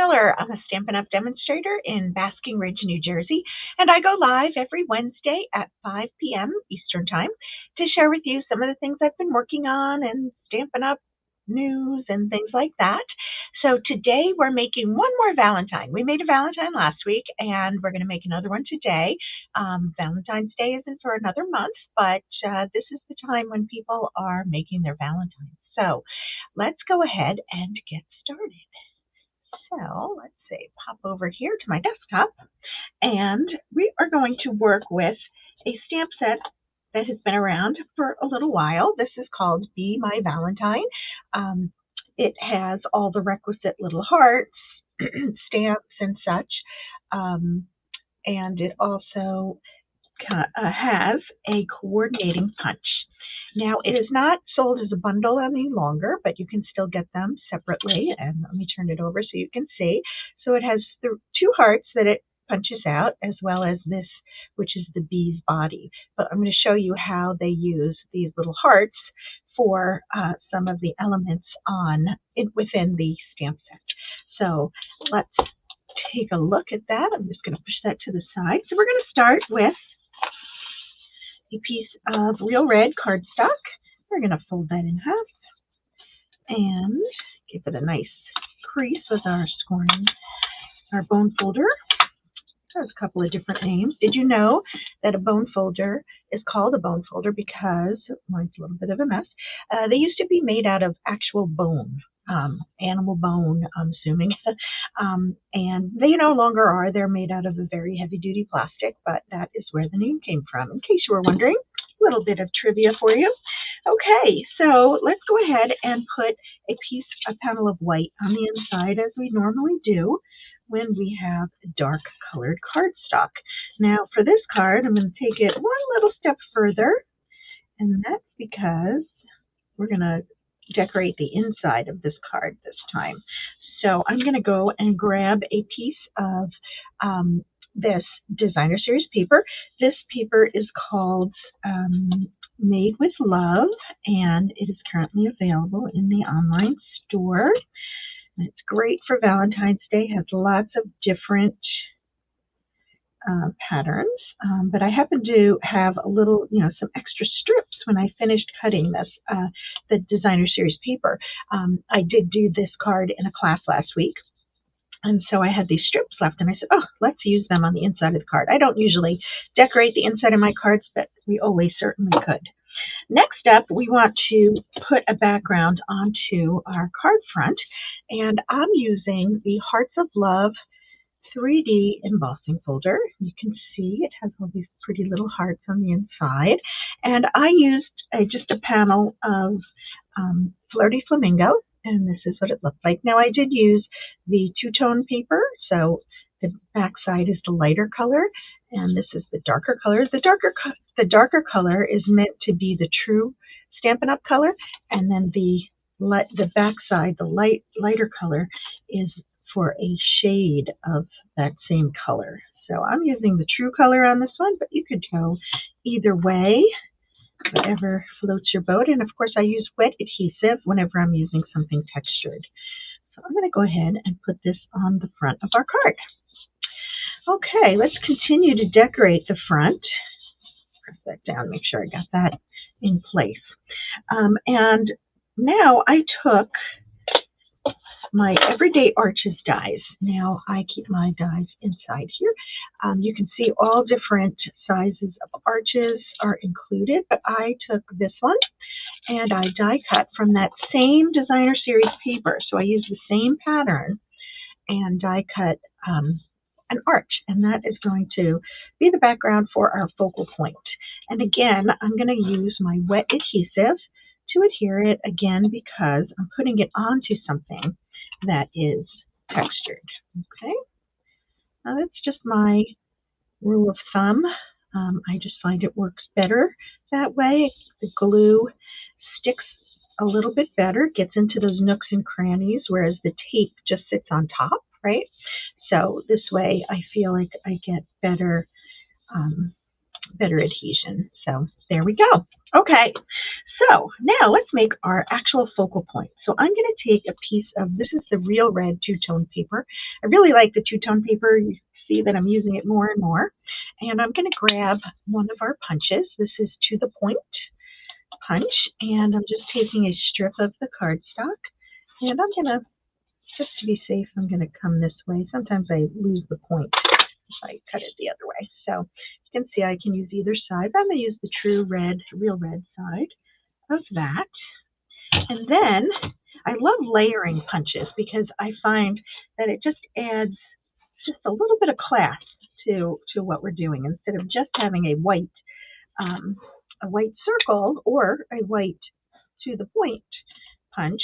Miller. I'm a Stampin' Up! Demonstrator in Basking Ridge, New Jersey, and I go live every Wednesday at 5 p.m. Eastern Time to share with you some of the things I've been working on and Stampin' Up! News and things like that. So today we're making one more Valentine. We made a Valentine last week, and we're going to make another one today. Valentine's Day isn't for another month, but this is the time when people are making their Valentines. So let's go ahead and get started. So let's see, pop over here to my desktop, and we are going to work with a stamp set that has been around for a little while. This is called Bee Mine Valentine. It has all the requisite little hearts, stamps, and such, and it also has a coordinating punch. Now, it is not sold as a bundle any longer, but you can still get them separately. And let me turn it over so you can see. So it has the two hearts that it punches out, as well as this, which is the bee's body. But I'm going to show you how they use these little hearts for some of the elements within the stamp set. So let's take a look at that. I'm just going to push that to the side. So we're going to start with a piece of real red cardstock. We're going to fold that in half and give it a nice crease with our bone folder. There's a couple of different names. Did you know that a bone folder is called a bone folder because mine's a little bit of a mess? They used to be made out of actual bone, animal bone, I'm assuming, and they no longer are. They're made out of a very heavy-duty plastic, but that is where the name came from. In case you were wondering, a little bit of trivia for you. Okay, so let's go ahead and put a panel of white on the inside as we normally do when we have dark colored cardstock. Now for this card, I'm going to take it one little step further, and that's because we're going to decorate the inside of this card this time. So I'm going to go and grab a piece of this designer series paper. This paper is called Made with Love, and it is currently available in the online store. And it's great for Valentine's Day. It has lots of different patterns, but I happen to have a little, some extra strips when I finished cutting this, the designer series paper. I did do this card in a class last week, and so I had these strips left, and I said, oh, let's use them on the inside of the card. I don't usually decorate the inside of my cards, but we always certainly could. Next up, we want to put a background onto our card front, and I'm using the Hearts of Love 3D embossing folder. You can see it has all these pretty little hearts on the inside, and I used just a panel of Flirty Flamingo, and this is what it looked like. Now, I did use the two-tone paper, so the back side is the lighter color, and this is the darker color. The darker color is meant to be the true Stampin' Up! Color, and then the back side, the lighter color, is for a shade of that same color. So I'm using the true color on this one, but you could go either way, whatever floats your boat. And of course, I use wet adhesive whenever I'm using something textured. So I'm going to go ahead and put this on the front of our card. Okay, let's continue to decorate the front. Press that down, make sure I got that in place. And now I took my Everyday Arches dies. Now I keep my dies inside here. You can see all different sizes of arches are included, but I took this one and I die cut from that same designer series paper. So I use the same pattern and die cut an arch, and that is going to be the background for our focal point. And again, I'm going to use my wet adhesive to adhere it again because I'm putting it onto something that is textured. Okay, now that's just my rule of thumb. I just find it works better that way. The glue sticks a little bit better, gets into those nooks and crannies, whereas the tape just sits on top, right? So this way I feel like I get better adhesion. So there we go. Okay, So now let's make our actual focal point. So I'm going to take a piece of, this is the Real Red two-tone paper. I really like the two-tone paper. You see that I'm using it more and more. And I'm going to grab one of our punches. This is To the Point punch. And I'm just taking a strip of the cardstock. And I'm going to, just to be safe, I'm going to come this way. Sometimes I lose the point if I cut it the other way. So you can see I can use either side. I'm going to use the true red, Real Red side of that. And then I love layering punches because I find that it just adds just a little bit of class to what we're doing, instead of just having a white circle or a white to the point punch.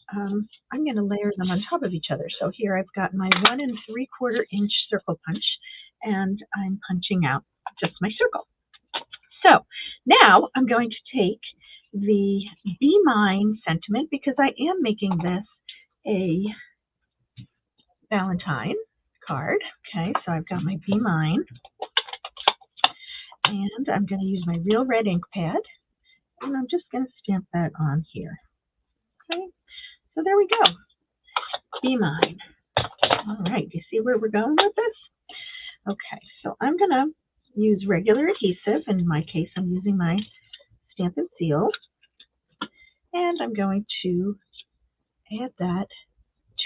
I'm going to layer them on top of each other. So here I've got my 1 3/4 inch circle punch, and I'm punching out just my circle. So now I'm going to take the Bee Mine sentiment, because I am making this a Valentine card. Okay, so I've got my Bee Mine, and I'm going to use my Real Red ink pad, and I'm just going to stamp that on here. Okay, so there we go. Bee Mine. All right, you see where we're going with this? Okay, so I'm going to use regular adhesive. In my case, I'm using my Stampin' Seal. And I'm going to add that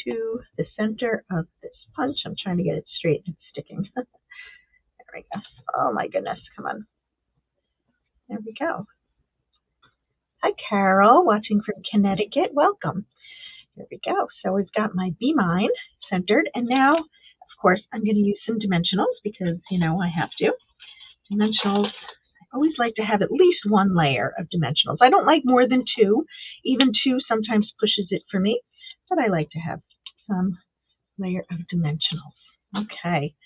to the center of this punch. I'm trying to get it straight and it's sticking. There we go. Oh my goodness, come on. There we go. Hi, Carol, watching from Connecticut. Welcome. There we go. So we've got my Bee Mine centered. And now, of course, I'm going to use some dimensionals because, you know, I have to. Dimensionals. I always like to have at least one layer of dimensionals. I don't like more than 2. Even 2 sometimes pushes it for me, but I like to have some layer of dimensionals. Okay,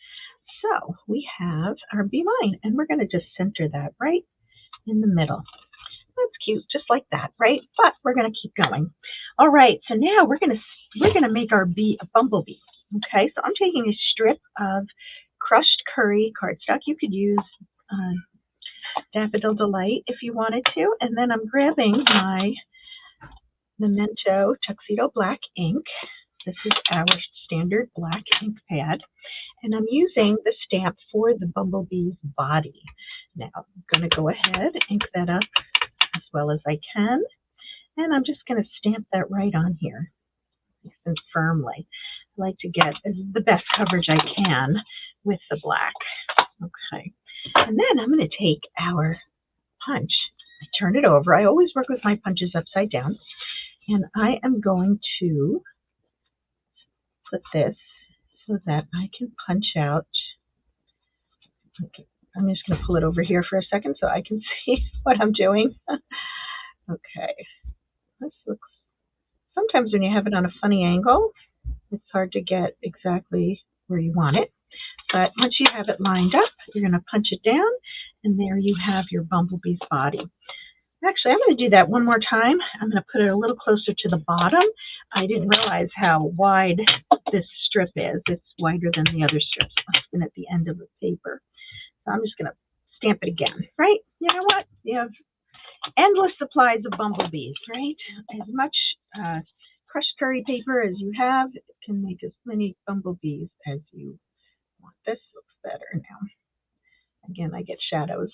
so we have our Bee Mine, and we're going to just center that right in the middle. That's cute, just like that, right? But we're going to keep going. All right, so now we're going to make our bee a bumblebee. Okay, so I'm taking a strip of crushed curry cardstock. You could use Daffodil Delight if you wanted to. And then I'm grabbing my Memento Tuxedo Black ink. This is our standard black ink pad. And I'm using the stamp for the bumblebee's body. Now I'm going to go ahead, ink that up as well as I can. And I'm just going to stamp that right on here, nice and firmly. I like to get the best coverage I can with the black. Okay. And then I'm going to take our punch, I turn it over. I always work with my punches upside down. And I am going to put this so that I can punch out. Okay, I'm just going to pull it over here for a second so I can see what I'm doing. Okay. This looks, sometimes when you have it on a funny angle, it's hard to get exactly where you want it. But once you have it lined up, you're going to punch it down, and there you have your bumblebee's body. Actually, I'm going to do that one more time. I'm going to put it a little closer to the bottom. I didn't realize how wide this strip is. It's wider than the other strips. It's been at the end of the paper. So I'm just going to stamp it again, right? You know what? You have endless supplies of bumblebees, right? As much crushed curry paper as you have, it can make as many bumblebees as you want. This looks better now. Again, I get shadows.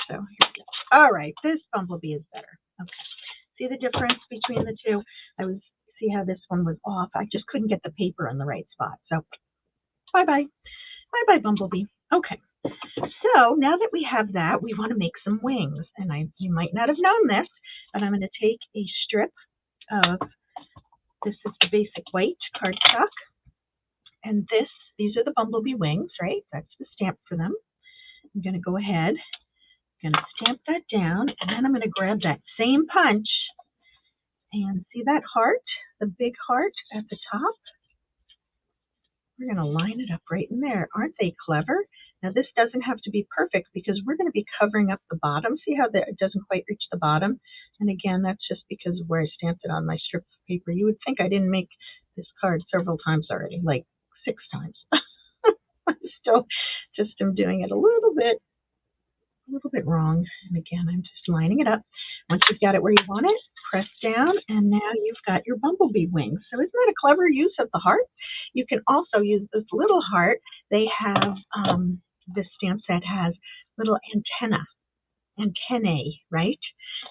So here we go. All right, this bumblebee is better. Okay. See the difference between the two? See how this one was off. I just couldn't get the paper in the right spot. So bye-bye. Bye-bye, bumblebee. Okay. So now that we have that, we want to make some wings. And you might not have known this, but I'm going to take a strip of, this is the basic white cardstock. And these are the bumblebee wings, right? That's the stamp for them. I'm going to go ahead, I'm going to stamp that down, and then I'm going to grab that same punch and see that heart, the big heart at the top? We're going to line it up right in there. Aren't they clever? Now this doesn't have to be perfect because we're going to be covering up the bottom. See how it doesn't quite reach the bottom? And again, that's just because of where I stamped it on my strip of paper. You would think I didn't make this card several times already, like 6 times. I still just am doing it a little bit wrong. And again, I'm just lining it up. Once you've got it where you want it, press down, and now you've got your bumblebee wings. So isn't that a clever use of the heart? You can also use this little heart. They have, this stamp set has little antennae, right?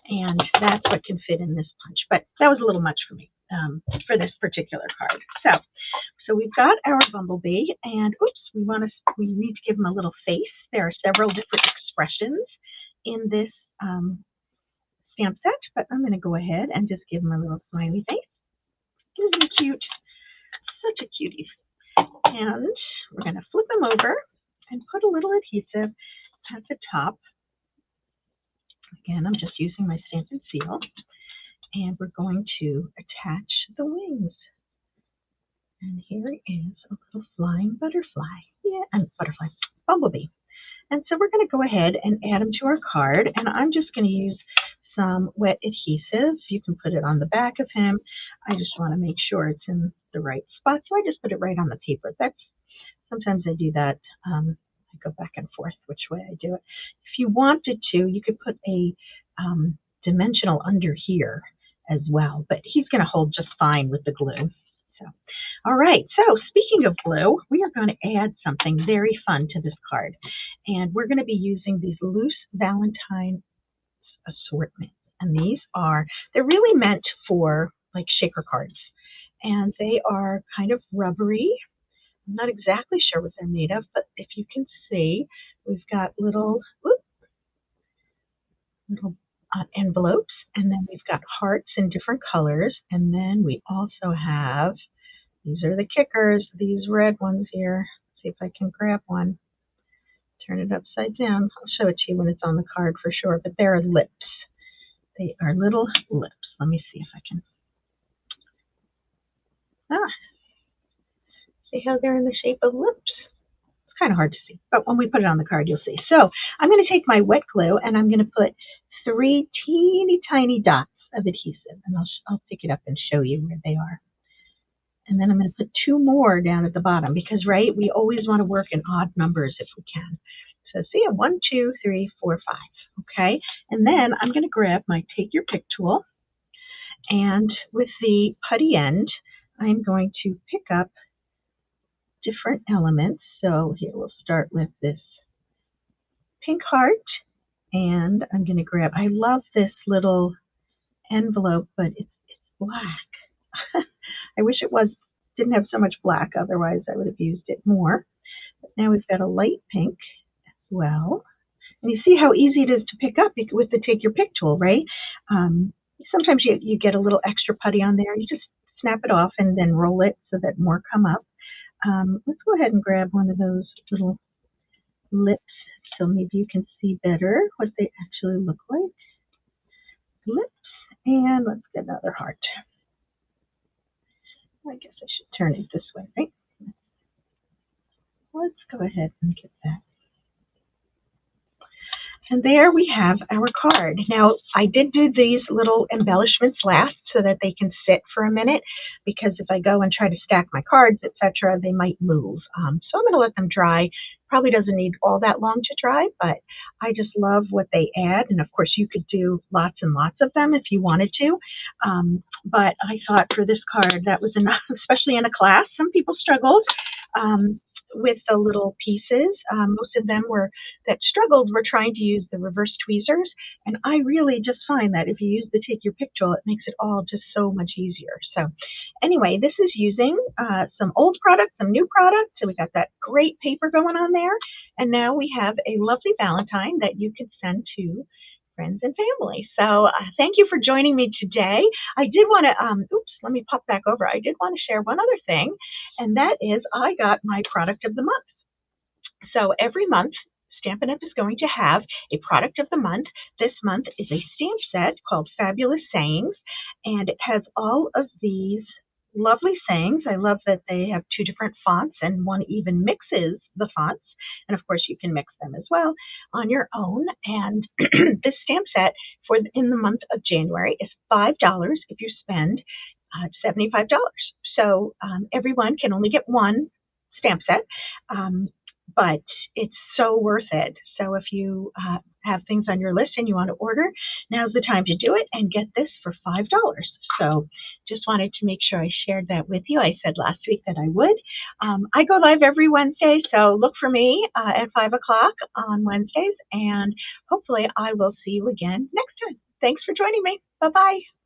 And that's what can fit in this punch. But that was a little much for me for this particular card. So we've got our bumblebee, and we need to give him a little face. There are several different expressions in this stamp set, but I'm going to go ahead and just give him a little smiley face. Isn't he cute? Such a cutie. And we're going to flip him over and put a little adhesive at the top. Again, I'm just using my Stampin' Seal, and we're going to attach the wings. And here is a little flying butterfly. Bumblebee. And so we're going to go ahead and add them to our card, and I'm just going to use some wet adhesive. You can put it on the back of him. I just want to make sure it's in the right spot, so I just put it right on the paper. Sometimes I do that. I go back and forth which way I do it. If you wanted to, you could put a dimensional under here as well, but he's going to hold just fine with the glue. So, all right, so speaking of glue, we are going to add something very fun to this card, and we're going to be using these loose Valentine assortment, and they're really meant for like shaker cards, and they are kind of rubbery. I'm not exactly sure what they're made of, but if you can see, we've got little envelopes, and then we've got hearts in different colors, and then we also have, these are the kickers, these red ones here. Let's see if I can grab one. Turn it upside down. I'll show it to you when it's on the card for sure, but there are lips. They are little lips. Let me see if I can. See how they're in the shape of lips? It's kind of hard to see, but when we put it on the card, you'll see. So I'm going to take my wet glue, and I'm going to put 3 teeny tiny dots of adhesive, and I'll pick it up and show you where they are. And then I'm going to put 2 more down at the bottom because, right, we always want to work in odd numbers if we can. So see, 1, 2, 3, 4, 5. Okay, and then I'm going to grab my Take Your Pick tool, and with the putty end, I'm going to pick up different elements. So here we'll start with this pink heart, and I'm going to grab, I love this little envelope, but it's black. I wish it didn't have so much black, otherwise I would have used it more. But now we've got a light pink as well. And you see how easy it is to pick up with the Take Your Pick tool, right? Sometimes you get a little extra putty on there. You just snap it off and then roll it so that more come up. Let's go ahead and grab one of those little lips so maybe you can see better what they actually look like. Lips, and let's get another heart. I guess I should turn it this way, right? Let's go ahead and get that. And there we have our card. Now, I did do these little embellishments last so that they can sit for a minute, because if I go and try to stack my cards, etc., they might move. So I'm going to let them dry. Probably doesn't need all that long to dry, but I just love what they add. And of course, you could do lots and lots of them if you wanted to. But I thought for this card, that was enough, especially in a class. Some people struggled with the little pieces. Most of them that struggled were trying to use the reverse tweezers, and I really just find that if you use the Take Your Pick tool, it makes it all just so much easier. So anyway, this is using some old products, some new products, so we got that great paper going on there, and now we have a lovely Valentine that you could send to friends and family. So thank you for joining me today. I did want to, let me pop back over. I did want to share one other thing, and that is I got my product of the month. So every month, Stampin' Up! Is going to have a product of the month. This month is a stamp set called Fabulous Sayings, and it has all of these lovely sayings. I love that they have 2 different fonts, and one even mixes the fonts. And of course, you can mix them as well on your own. And this stamp set in the month of January is $5 if you spend $75. So everyone can only get one stamp set, but it's so worth it. So if you have things on your list and you want to order, now's the time to do it and get this for $5. So just wanted to make sure I shared that with you. I said last week that I would. I go live every Wednesday, so look for me at 5 o'clock on Wednesdays, and hopefully I will see you again next time. Thanks for joining me. Bye-bye.